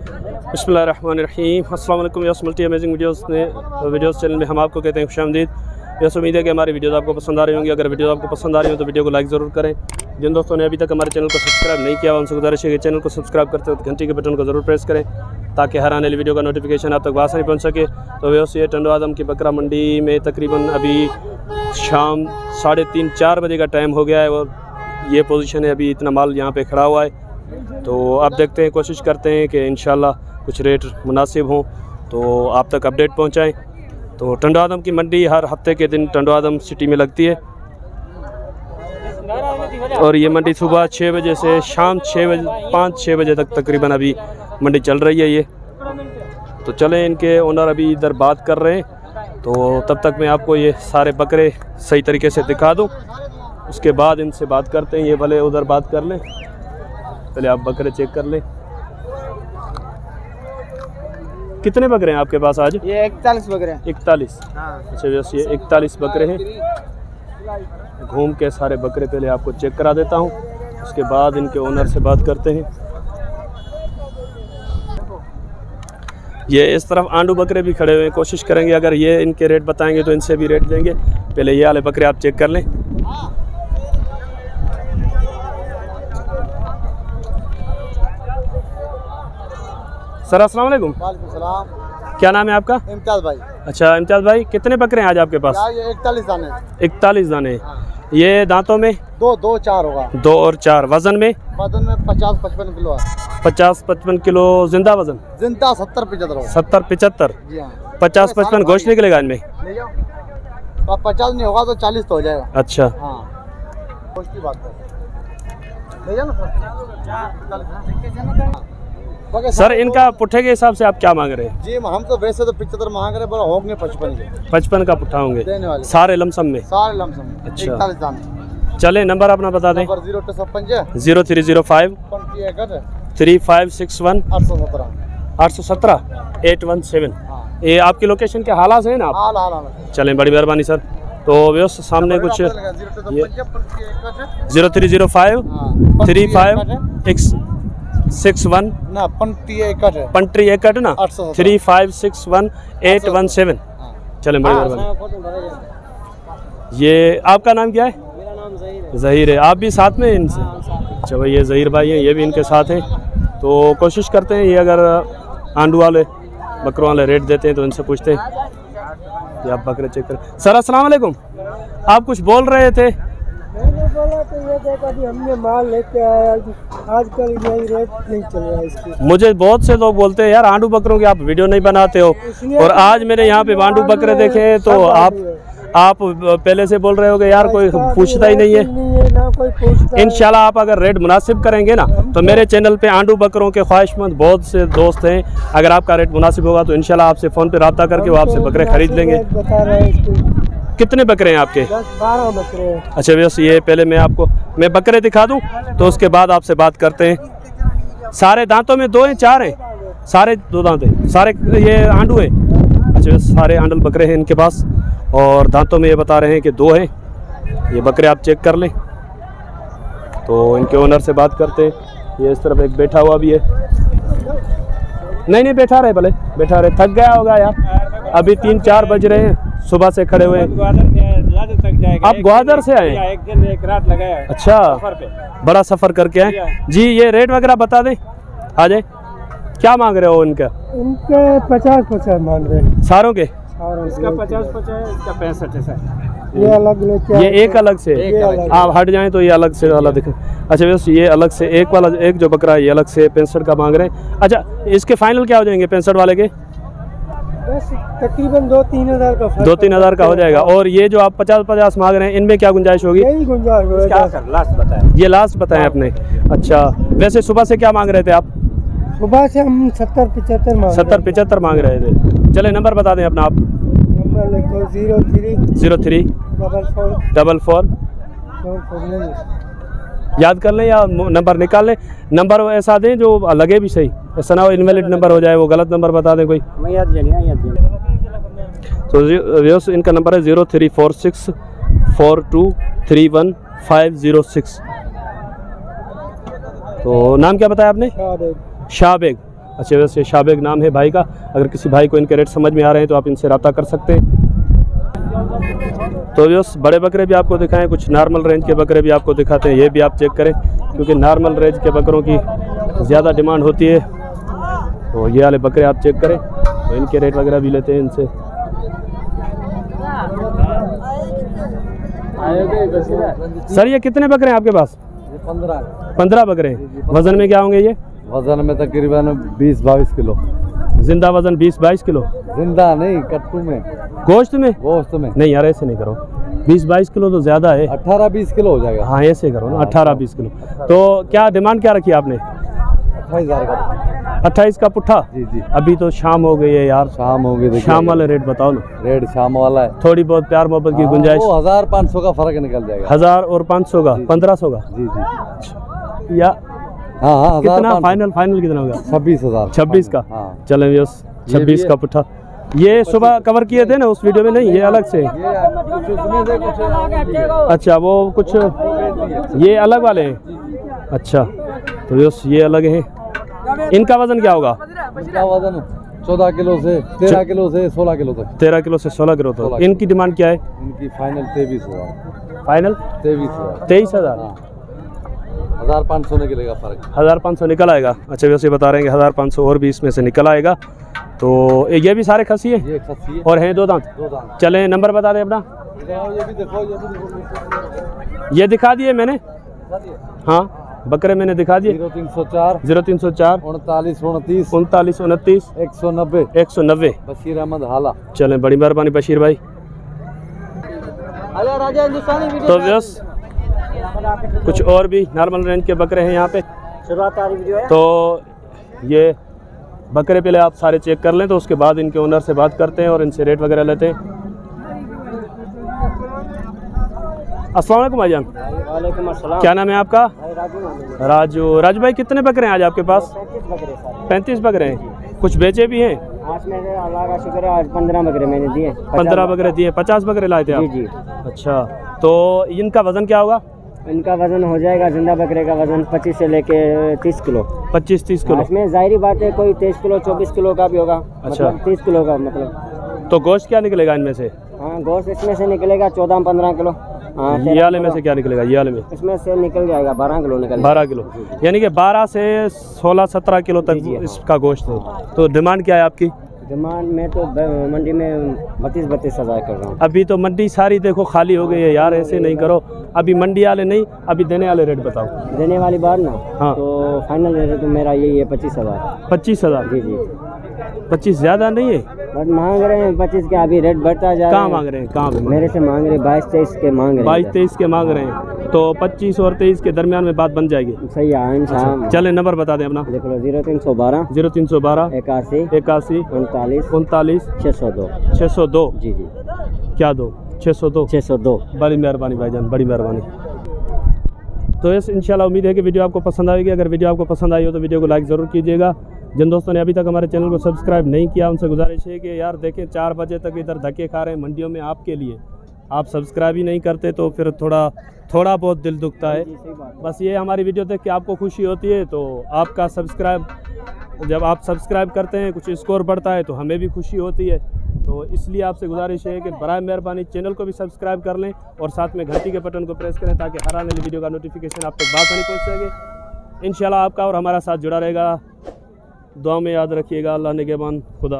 बिस्मिल्लाहिर्रहमानिर्रहीम। अस्सलाम वालेकुम। Yes multi amazing videos channel में हम आपको कहते हैं खुशामदीद। यस उम्मीद है कि हमारी वीडियोस आपको पसंद आ रही होंगी। अगर वीडियोस आपको पसंद आ रही हो तो वीडियो को लाइक ज़रूर करें। जिन दोस्तों ने अभी तक हमारे चैनल को सब्सक्राइब नहीं किया उनसे गुजारिश है कि चैनल को सब्सक्राइब करते वक्त घंटी के बटन को ज़रूर प्रेस करें ताकि हर आने वाली वीडियो का नोटिफिकेशन आप तक आसानी पहुँच सके। तो वैसे टंडो आदम की बकरा मंडी में तकरीबन अभी शाम 3:30-4 बजे का टाइम हो गया है और ये पोजीशन है, अभी इतना माल यहाँ पे खड़ा हुआ है। तो अब देखते हैं, कोशिश करते हैं कि इंशाल्लाह कुछ रेट मुनासिब हों तो आप तक अपडेट पहुँचाएँ। तो टंडो आदम की मंडी हर हफ्ते के दिन टंडो आदम सिटी में लगती है और ये मंडी सुबह 6 बजे से शाम 5-6 बजे तक तकरीबन अभी मंडी चल रही है ये। तो चलें, इनके ओनर अभी इधर बात कर रहे हैं तो तब तक मैं आपको ये सारे बकरे सही तरीके से दिखा दूं, उसके बाद इनसे बात करते हैं। ये भले उधर बात कर लें, पहले आप बकरे चेक कर लें। कितने बकरे हैं आपके पास आज? ये 41 बकरे हैं। 41। अच्छा, वैसे ये 41 बकरे हैं। घूम के सारे बकरे पहले आपको चेक करा देता हूँ, उसके बाद इनके ओनर से बात करते हैं। ये इस तरफ आंडू बकरे भी खड़े हुए हैं, कोशिश करेंगे अगर ये इनके रेट बताएंगे तो इनसे भी रेट देंगे। पहले ये वाले बकरे आप चेक कर लें। सर अस्सलाम वालेकुम। वालेकुम सलाम। क्या नाम है आपका? इम्तियाज़ भाई। अच्छा इम्तियाज़ भाई, कितने बकरे हैं आज आपके पास? ये 41 दाने। 41 दाने। ये दांतों में? 2-4 होगा। 2 और 4। वजन में? वजन में 50-55 किलो है। 50-55 किलो जिंदा वजन? जिंदा 70-75 होगा। 70-75। जी हाँ। 50-55 गोश्त निकलेगा इनमें? ले जाओ। तो 50 नहीं होगा तो 40 तो हो जाएगा। अच्छा हाँ, गोश्त की बात कर। ले जाओ ना सर, इनका पुट्ठे के हिसाब से आप क्या मांग रहे हैं? जी हम तो वैसे तो 75 मांग रहे हैं, पर होंगे 55 का पुट्ठा होंगे देने वाले सारे लमसम में? सारे लमसम। अच्छा। 41 दाने। चले, नंबर अपना बता दें। 0305 3561 817 817। ये आपकी लोकेशन के हालात हैं ना आप? चलें, बड़ी मेहरबानी सर। तो व्यवस्था सामने कुछ 0305 3561 ना 3561 ना 3561 817। चलें, बड़ी मेहरबानी। ये आपका नाम क्या है? मेरा नाम ज़हीर है। आप भी साथ में इनसे? अच्छा भाई, ये ज़हीर भाई हैं, ये भी इनके साथ हैं। तो कोशिश करते हैं, ये अगर आंडू वाले बकरों वाले रेट देते हैं तो इनसे पूछते हैं। ये आप बकरे चेक करें। सर अस्सलाम वालेकुम, आप कुछ बोल रहे थे? मैंने बोला तो ये देखो, अभी हमने माल लेके आया, आजकल यही रेट नहीं चल रहा है इसकी। मुझे बहुत से लोग बोलते हैं यार आंडू बकरों की आप वीडियो नहीं बनाते हो, और आज मैंने यहाँ पे आंडू बकरे देखे तो आप पहले से बोल रहे हो कि यार कोई पूछता ही नहीं है। इंशाल्लाह आप अगर रेट मुनासिब करेंगे ना तो मेरे चैनल पे आंडू बकरों के ख्वाहिशमंद बहुत से दोस्त हैं, अगर आपका रेट मुनासिब होगा तो इंशाल्लाह आपसे फ़ोन पे रब्ता करके वो आपसे बकरे खरीद लेंगे। कितने बकरे हैं आपके? 12 बकरे हैं। अच्छा वैसे ये पहले मैं बकरे दिखा दूं तो उसके बाद आपसे बात करते हैं। सारे दांतों में 2 हैं 4 हैं? सारे 2 दांत हैं, सारे ये आंडू हैं। अच्छा वैसे सारे आंडल बकरे हैं इनके पास, और दांतों में ये बता रहे हैं कि 2 हैं। ये बकरे आप चेक कर लें। तो इनके ओनर से बात करते हैं। ये इस तरफ एक बैठा हुआ भी है। नहीं बैठा रहे, भले बैठा रहे, थक गया होगा यार, अभी 3-4 बज रहे हैं, सुबह से खड़े हुए हैं। आप ग्वादर से आए? एक दिन एक रात लगाया। अच्छा, बड़ा सफ़र करके आए जी। ये रेट वगैरह बता दें आ जाए। क्या मांग रहे हो इनका? इनके 50 मांग रहे हैं सारों के? इसका 50, इसका 65 है। ये अलग लेके, ये एक अलग से आप हट जाएं तो ये अलग से वाला दिखें। अच्छा वैसे ये अलग से एक वाला, एक जो बकरा है ये अलग से 65 का मांग रहे हैं। अच्छा, इसके फाइनल क्या हो जाएंगे 65 वाले के? तकरीबन 2-3 हज़ार का 2-3 हज़ार का हो जाएगा। और ये जो आप 50 मांग रहे हैं इनमें क्या गुंजाइश होगी? यही गुंजाइश। लास्ट बताएं। ये लास्ट बताएं आपने। अच्छा वैसे सुबह से क्या मांग रहे थे आप? सुबह से हम 70-75 मांग रहे थे। चले, नंबर बता दें अपना आप। नंबर लिखो 03 44 याद कर लें या नंबर निकाल लें। नंबर ऐसा दें जो लगे भी सही, ऐसा ना हो इनवैलिड नंबर हो जाए, वो गलत नंबर बता दें कोई। तो इनका नंबर है 0346 4231 506। तो नाम क्या बताया आपने? शाहबेग। अच्छे वैसे शाबेग नाम है भाई का। अगर किसी भाई को इनके रेट समझ में आ रहे हैं तो आप इनसे रब्ता कर सकते हैं। तो व्यूअर्स बड़े बकरे भी आपको दिखाएं, कुछ नॉर्मल रेंज के बकरे भी आपको दिखाते हैं, ये भी आप चेक करें क्योंकि नॉर्मल रेंज के बकरों की ज़्यादा डिमांड होती है। तो ये वाले बकरे आप चेक करें, तो इनके रेट वगैरह भी लेते हैं इनसे। सर ये कितने बकरे हैं आपके पास? 15 बकरे हैं। वज़न में क्या होंगे ये? वजन में तकरीबन 20-22 किलो। जिंदा वज़न 20-22 किलो? जिंदा नहीं, कट्टू में। गोश्त में? गोश्त में नहीं यार, ऐसे नहीं करो, 20-22 किलो तो ज़्यादा है। 18-20 किलो हो जाएगा। हाँ ऐसे करो ना, 18-20 किलो। तो क्या डिमांड क्या रखी आपने? 28,000 का। 28 का पुट्ठा? जी जी। अभी तो शाम हो गई है यार, शाम हो गई। शाम वाले रेट बताओ ना। रेट शाम वाला है, थोड़ी बहुत प्यार मोहब्बत की गुंजाइश। 1000-500 का फर्क निकल जाएगा। 1000 और 500 का, 1500 का? जी जी। या हाँ, कितना फाइनल कितना होगा? 26,000। 26 का? हाँ। चलें व्यूअर्स, 26 का पुट्ठा। ये सुबह कवर किए थे ना उस वीडियो में? नहीं, ये अलग से। अच्छा वो कुछ ये अलग वाले हैं। अच्छा तो व्यूअर्स ये अलग हैं। इनका वजन क्या होगा? इनका वजन 14 किलो से 13 किलो से 16 किलो तक। 13 किलो से 16 किलो तक। इनकी डिमांड क्या है? इनकी फाइनल 23,000। फाइनल 23,000। 23,000? 1500 निकलेगा फर्क। 1500 निकल आएगा। अच्छा वैसे बता रहे हैं कि 1500 और भी इसमें से निकल आएगा। तो ये भी सारे खसी है? ये खसी है और हैं 2 दांत? 2 दांत। चलें नंबर बता दें अपना। ये भी देखो, ये भी देखो। ये दिखा दिए मैंने, हाँ बकरे मैंने दिखा दिए। 0304 0304 39 29 39 29 190 190। बशीर अहमद हाला। चलें बड़ी मेहरबानी बशीर भाई। तो व्यूअर्स कुछ और भी नॉर्मल रेंज के बकरे हैं यहाँ पे। तो ये बकरे पहले आप सारे चेक कर लें, तो उसके बाद इनके ओनर से बात करते हैं और इनसे रेट वगैरह लेते हैं। अस्सलाम वालेकुम भाईजान। वालेकुम अस्सलाम। क्या नाम है आपका? राजू। राजू भाई कितने बकरे हैं आज आपके पास? 35 बकरे सर। 35 बकरे हैं। कुछ बेचे भी हैं? आज मेरे अल्लाह का शुक्र है, आज 15 बकरे मैंने दिए। 15 बकरे दिए। 50 बकरे लाए थे आप? जी जी। अच्छा तो इनका वज़न क्या होगा? इनका वजन हो जाएगा, जिंदा बकरे का वजन 25 से लेके 30 किलो। 25-30 किलो? इसमें जाहिर बात है कोई 23 किलो 24 किलो का भी होगा। अच्छा। मतलब 30 किलो का मतलब। तो गोश्त क्या निकलेगा इनमें से? हाँ गोश्त इसमें से निकलेगा 14-15 किलो। हाँ ये वाले में से क्या निकलेगा? ये वाले में इसमें से निकल जाएगा 12 किलो निकल। 12 किलो, यानी कि 12 से 16-17 किलो तक जी, हाँ। इसका गोश्त है। तो डिमांड क्या है आपकी? डिमांड में तो मंडी में 32 हज़ार कर रहा हूँ। अभी तो मंडी सारी देखो खाली हो गई है यार, ऐसे नहीं करो। अभी मंडी वाले नहीं, अभी देने वाले रेट बताओ। देने वाली बात ना। हाँ। तो फाइनल रेट तो मेरा यही है 25,000। 25,000? जी जी। 25 ज़्यादा नहीं है? बट मांग रहे हैं 25 के, अभी रेट बढ़ता जा रहा कहाँ है। मांग रहे हैं? कहाँ पे मेरे से मांग रहे हैं 22-23 के मांग रहे हैं। 22-23 के मांग रहे हैं, तो 25 और 23 के दरमियान में बात बन जाएगी। सही है इंशाल्लाह। चले नंबर बता दें अपना। देख लो 0312 0312 81 81 39 39 602। 602। जी जी। क्या दो? 602? 602। बड़ी मेहरबानी भाईजान, बड़ी मेहरबानी। तो यस इंशाल्लाह उम्मीद है कि वीडियो आपको पसंद आएगी। अगर वीडियो आपको पसंद आई हो तो वीडियो को लाइक ज़रूर कीजिएगा। जिन दोस्तों ने अभी तक हमारे चैनल को सब्सक्राइब नहीं किया उनसे गुजारिश है कि यार देखें 4 बजे तक इधर धक्के खा रहे हैं मंडियों में आपके लिए, आप सब्सक्राइब ही नहीं करते तो फिर थोड़ा बहुत दिल दुखता है। बस ये हमारी वीडियो देख के आपको खुशी होती है, तो आपका सब्सक्राइब जब आप सब्सक्राइब करते हैं कुछ स्कोर बढ़ता है तो हमें भी खुशी होती है। तो इसलिए आपसे गुजारिश है कि बराए मेहरबानी चैनल को भी सब्सक्राइब कर लें और साथ में घंटी के बटन को प्रेस करें ताकि हर आने वाली वीडियो का नोटिफिकेशन आप तक बात नहीं पहुँच सके। इंशाल्लाह आपका और हमारा साथ जुड़ा रहेगा। दुआ में याद रखिएगा। अल्लाह निगहबान। खुदा।